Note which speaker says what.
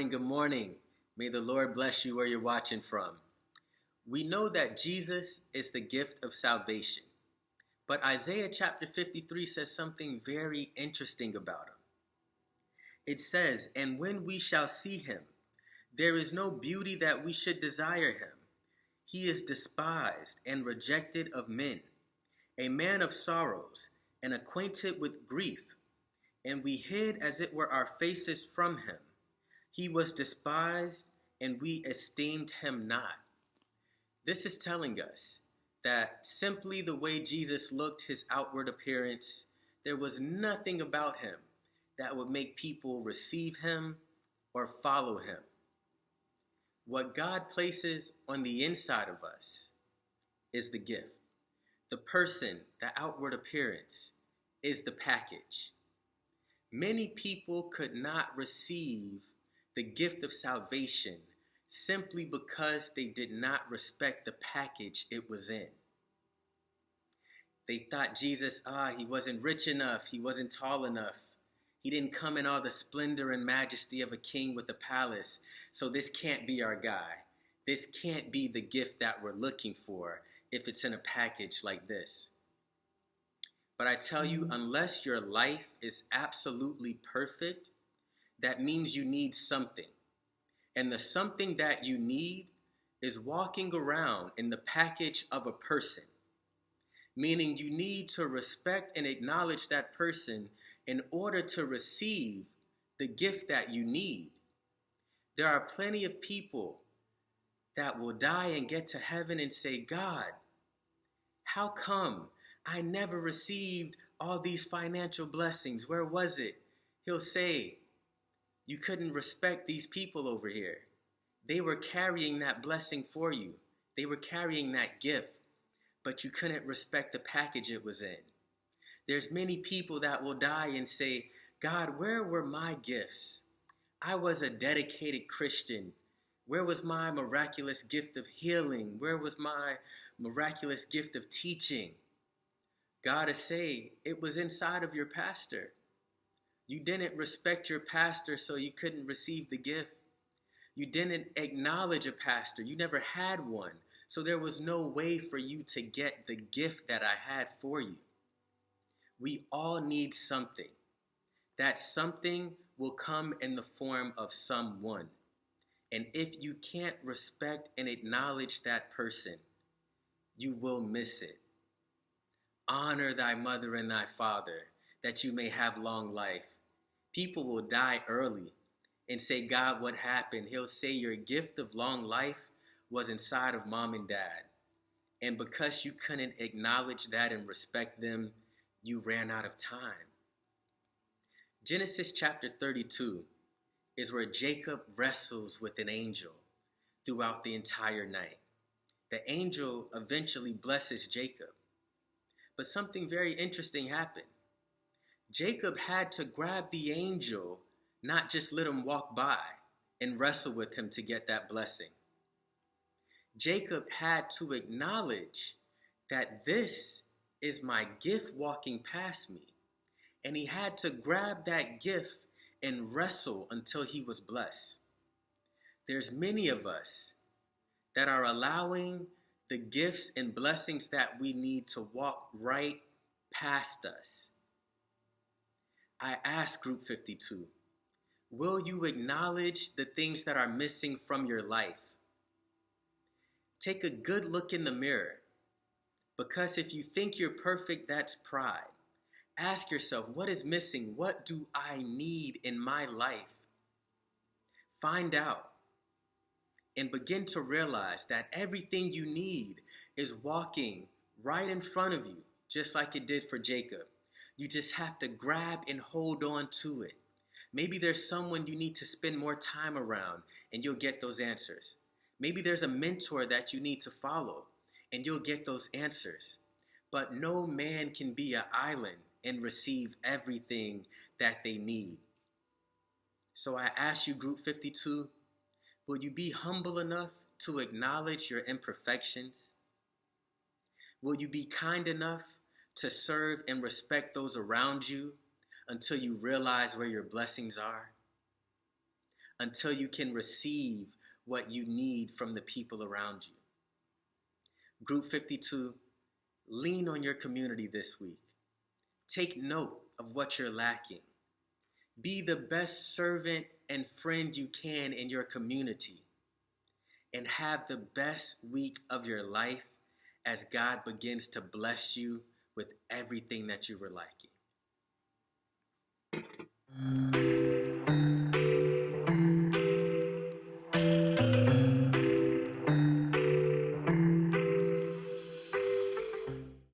Speaker 1: morning. Good morning. May the Lord bless you where you're watching from. We know that Jesus is the gift of salvation, but Isaiah chapter 53 says something very interesting about him. It says, "And when we shall see him, there is no beauty that we should desire him. He is despised and rejected of men, a man of sorrows and acquainted with grief, and we hid as it were our faces from him. He was despised, and we esteemed him not." This is telling us that simply the way Jesus looked, his outward appearance, there was nothing about him that would make people receive him or follow him. What God places on the inside of us is the gift. The person, the outward appearance, is the package. Many people could not receive the gift of salvation simply because they did not respect the package it was in. They thought Jesus, he wasn't rich enough, he wasn't tall enough, he didn't come in all the splendor and majesty of a king with a palace, so this can't be our guy. This can't be the gift that we're looking for if it's in a package like this. But I tell you, unless your life is absolutely perfect, that means you need something. And the something that you need is walking around in the package of a person. Meaning you need to respect and acknowledge that person in order to receive the gift that you need. There are plenty of people that will die and get to heaven and say, "God, how come I never received all these financial blessings? Where was it?" He'll say, "You couldn't respect these people over here. They were carrying that blessing for you. They were carrying that gift, but you couldn't respect the package it was in." There's many people that will die and say, "God, where were my gifts? I was a dedicated Christian. Where was my miraculous gift of healing? Where was my miraculous gift of teaching?" God is saying, it was inside of your pastor. You didn't respect your pastor, so you couldn't receive the gift. You didn't acknowledge a pastor. You never had one, so there was no way for you to get the gift that I had for you. We all need something. That something will come in the form of someone. And if you can't respect and acknowledge that person, you will miss it. Honor thy mother and thy father, that you may have long life. People will die early and say, "God, what happened?" He'll say, "Your gift of long life was inside of mom and dad. And because you couldn't acknowledge that and respect them, you ran out of time." Genesis chapter 32 is where Jacob wrestles with an angel throughout the entire night. The angel eventually blesses Jacob. But something very interesting happened. Jacob had to grab the angel, not just let him walk by and wrestle with him to get that blessing. Jacob had to acknowledge that this is my gift walking past me. And he had to grab that gift and wrestle until he was blessed. There's many of us that are allowing the gifts and blessings that we need to walk right past us. I ask Group 52, will you acknowledge the things that are missing from your life? Take a good look in the mirror, because if you think you're perfect, that's pride. Ask yourself, what is missing? What do I need in my life? Find out. And begin to realize that everything you need is walking right in front of you, just like it did for Jacob. You just have to grab and hold on to it. Maybe there's someone you need to spend more time around, and you'll get those answers. Maybe there's a mentor that you need to follow, and you'll get those answers. But no man can be an island and receive everything that they need. So I ask you, Group 52, will you be humble enough to acknowledge your imperfections? Will you be kind enough to serve and respect those around you until you realize where your blessings are? until you can receive what you need from the people around you. Group 52, lean on your community this week. Take note of what you're lacking. Be the best servant and friend you can in your community. And have the best week of your life as God begins to bless you with everything that you were lacking.